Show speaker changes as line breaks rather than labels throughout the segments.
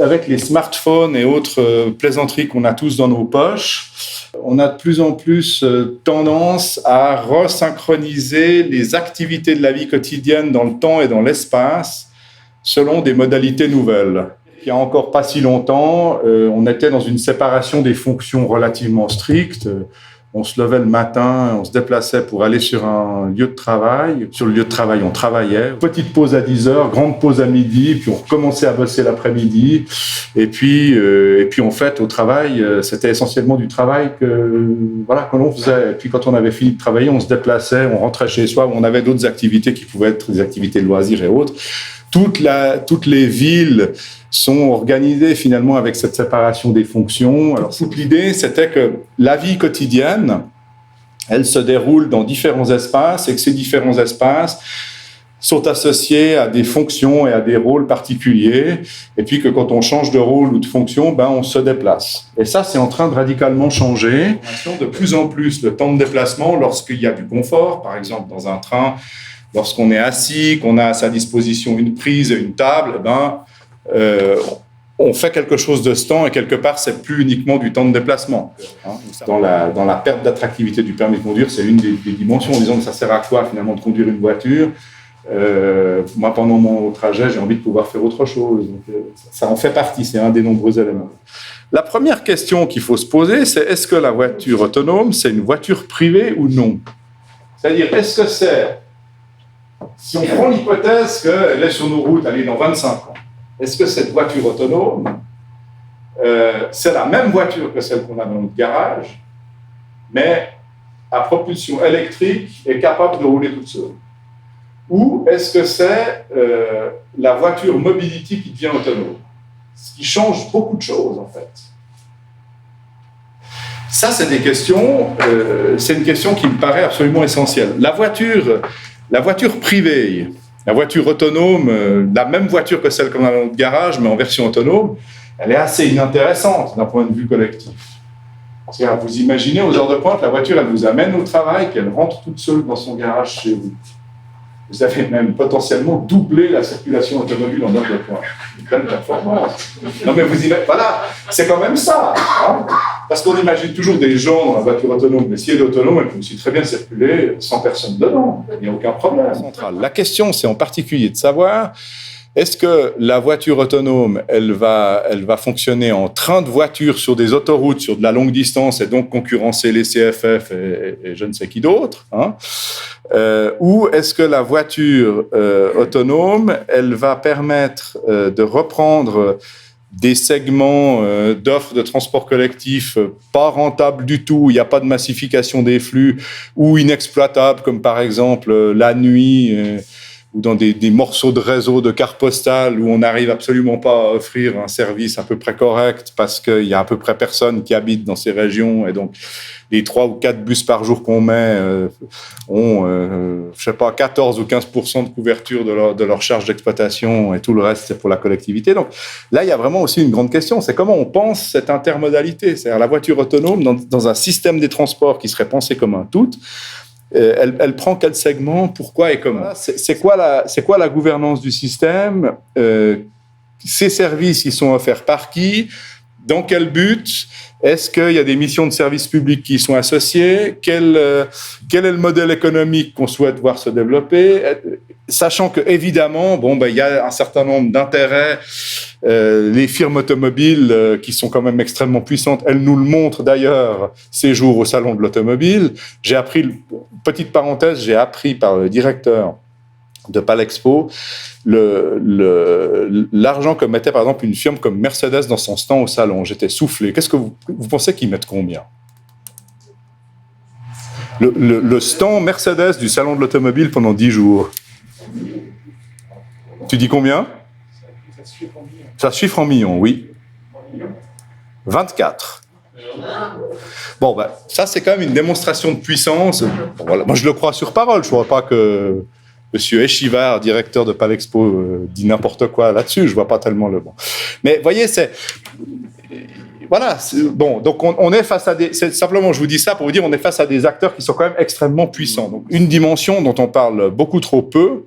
Avec les smartphones et autres plaisanteries qu'on a tous dans nos poches, on a de plus en plus tendance à resynchroniser les activités de la vie quotidienne dans le temps et dans l'espace selon des modalités nouvelles. Il n'y a encore pas si longtemps, on était dans une séparation des fonctions relativement stricte. On se levait le matin, on se déplaçait pour aller sur un lieu de travail. Sur le lieu de travail, on travaillait. Petite pause à 10h, grande pause à midi, puis on recommençait à bosser l'après-midi. Et puis en fait, au travail, c'était essentiellement du travail que l'on faisait. Et puis quand on avait fini de travailler, on se déplaçait, on rentrait chez soi, on avait d'autres activités qui pouvaient être des activités de loisirs et autres. Toutes les villes sont organisées finalement avec cette séparation des fonctions. Alors, toute l'idée, c'était que la vie quotidienne, elle se déroule dans différents espaces et que ces différents espaces sont associés à des fonctions et à des rôles particuliers. Et puis que quand on change de rôle ou de fonction, on se déplace. Et ça, c'est en train de radicalement changer. De plus en plus, le temps de déplacement, lorsqu'il y a du confort, par exemple dans un train, lorsqu'on est assis, qu'on a à sa disposition une prise et une table, on fait quelque chose de ce temps et quelque part, c'est plus uniquement du temps de déplacement. Dans la perte d'attractivité du permis de conduire, c'est une des dimensions, en disant que ça sert à quoi finalement de conduire une voiture. Moi, pendant mon trajet, j'ai envie de pouvoir faire autre chose. Donc, ça en fait partie, c'est un des nombreux éléments. La première question qu'il faut se poser, c'est est-ce que la voiture autonome, c'est une voiture privée ou non ? C'est-à-dire, est-ce que c'est... Si on prend l'hypothèse qu'elle est sur nos routes, elle est dans 25 ans, est-ce que cette voiture autonome, c'est la même voiture que celle qu'on a dans notre garage, mais à propulsion électrique et capable de rouler toute seule? Ou est-ce que c'est la voiture mobility qui devient autonome? Ce qui change beaucoup de choses, en fait. Ça, c'est des questions, c'est une question qui me paraît absolument essentielle. La voiture privée, la voiture autonome, la même voiture que celle qu'on a dans notre garage, mais en version autonome, elle est assez inintéressante d'un point de vue collectif. C'est-à-dire, vous imaginez, aux heures de pointe, la voiture, elle vous amène au travail, qu'elle rentre toute seule dans son garage chez vous. Vous avez même potentiellement doublé la circulation automobile en heure de pointe. Une belle performance. Non, mais vous imaginez, voilà, c'est quand même ça. Hein, parce qu'on imagine toujours des gens dans la voiture autonome, mais si elle est autonome, elle peut aussi très bien circuler sans personne dedans. Il n'y a aucun problème. La question, c'est en particulier de savoir, est-ce que la voiture autonome, elle va fonctionner en train de voiture sur des autoroutes, sur de la longue distance, et donc concurrencer les CFF et je ne sais qui d'autre, hein, ou est-ce que la voiture autonome, elle va permettre de reprendre des segments d'offres de transport collectif pas rentables du tout, il n'y a pas de massification des flux, ou inexploitables, comme par exemple la nuit, ou dans des morceaux de réseau de cartes postales où on n'arrive absolument pas à offrir un service à peu près correct parce qu'il y a à peu près personne qui habite dans ces régions, et donc les 3 ou 4 bus par jour qu'on met ont, 14 ou 15% de couverture de leur charge d'exploitation, et tout le reste, c'est pour la collectivité. Donc là, il y a vraiment aussi une grande question, c'est comment on pense cette intermodalité, c'est-à-dire la voiture autonome dans un système des transports qui serait pensé comme un tout. Elle prend quel segment, pourquoi et comment? C'est quoi la gouvernance du système? Ces services, ils sont offerts par qui? Dans quel but? Est-ce qu'il y a des missions de service public qui y sont associées? Quel est le modèle économique qu'on souhaite voir se développer? Sachant que, évidemment, il y a un certain nombre d'intérêts. Les firmes automobiles, qui sont quand même extrêmement puissantes, elles nous le montrent d'ailleurs ces jours au Salon de l'Automobile. Petite parenthèse, j'ai appris par le directeur de Palexpo l'argent que mettait par exemple une firme comme Mercedes dans son stand au salon. J'étais soufflé. Qu'est-ce que vous pensez qu'ils mettent combien? Le stand Mercedes du Salon de l'Automobile pendant 10 jours. Tu dis combien? Ça se chiffre en millions, oui. 24. Ça, c'est quand même une démonstration de puissance. Voilà. Moi, je le crois sur parole. Je ne vois pas que M. Échivard, directeur de Palexpo, dit n'importe quoi là-dessus. Je ne vois pas tellement le bon. Mais, vous voyez, voilà. Donc, on est face à simplement, je vous dis ça pour vous dire, on est face à des acteurs qui sont quand même extrêmement puissants. Donc, une dimension dont on parle beaucoup trop peu,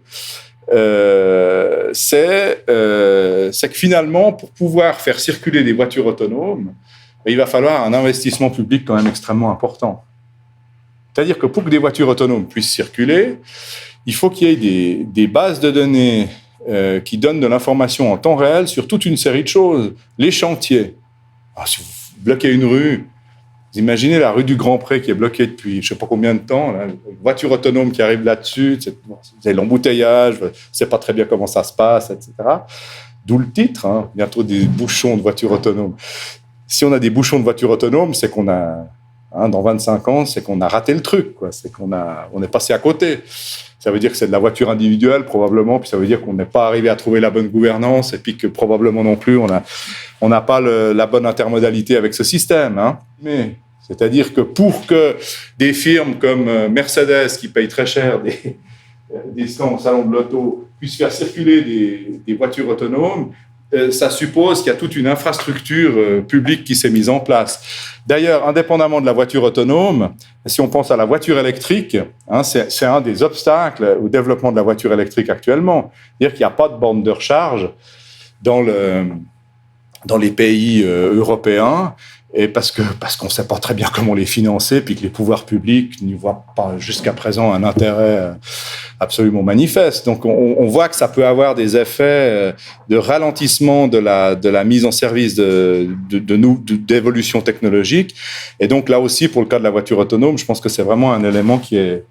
c'est que finalement, pour pouvoir faire circuler des voitures autonomes, il va falloir un investissement public quand même extrêmement important. C'est-à-dire que pour que des voitures autonomes puissent circuler, il faut qu'il y ait des bases de données qui donnent de l'information en temps réel sur toute une série de choses. Les chantiers. Alors, si vous bloquez une rue, vous imaginez la rue du Grand Pré qui est bloquée depuis je ne sais pas combien de temps, là, une voiture autonome qui arrive là-dessus, c'est l'embouteillage, je ne sais pas très bien comment ça se passe, etc. D'où le titre, hein, bientôt des bouchons de voitures autonomes. Si on a des bouchons de voitures autonomes, c'est qu'on a... dans 25 ans, c'est qu'on a raté le truc, quoi. C'est on est passé à côté. Ça veut dire que c'est de la voiture individuelle, probablement, puis ça veut dire qu'on n'est pas arrivé à trouver la bonne gouvernance, et puis que probablement non plus, on n'a pas la bonne intermodalité avec ce système. Hein. Mais c'est-à-dire que pour que des firmes comme Mercedes, qui payent très cher des stands au salon de l'auto, puissent faire circuler des voitures autonomes, ça suppose qu'il y a toute une infrastructure publique qui s'est mise en place. D'ailleurs, indépendamment de la voiture autonome, si on pense à la voiture électrique, hein, c'est un des obstacles au développement de la voiture électrique actuellement. C'est-à-dire qu'il n'y a pas de borne de recharge dans les pays européens, et parce qu'on ne sait pas très bien comment les financer, puis que les pouvoirs publics n'y voient pas jusqu'à présent un intérêt absolument manifeste. Donc on voit que ça peut avoir des effets de ralentissement de la mise en service d'évolution technologique. Et donc là aussi, pour le cas de la voiture autonome, je pense que c'est vraiment un élément qui est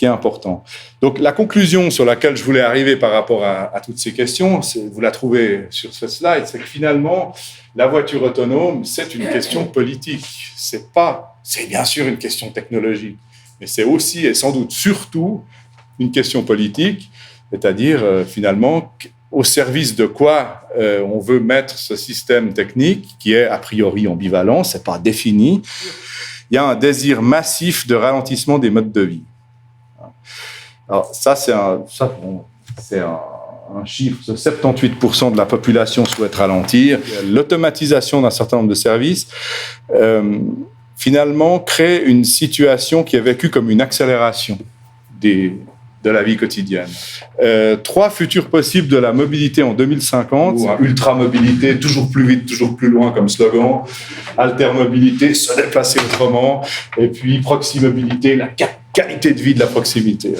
important. Donc la conclusion sur laquelle je voulais arriver par rapport à toutes ces questions, vous la trouvez sur ce slide, c'est que finalement, la voiture autonome, c'est une question politique. C'est bien sûr une question technologique, mais c'est aussi et sans doute surtout une question politique, c'est-à-dire finalement au service de quoi on veut mettre ce système technique qui est a priori ambivalent, c'est pas défini. Il y a un désir massif de ralentissement des modes de vie. Alors ça, c'est un chiffre, 78% de la population souhaite ralentir. L'automatisation d'un certain nombre de services, finalement, crée une situation qui est vécue comme une accélération de la vie quotidienne. 3 futurs possibles de la mobilité en 2050. Ultra-mobilité, toujours plus vite, toujours plus loin comme slogan. Altermobilité, se déplacer autrement. Et puis proximobilité, la qualité de vie de la proximité.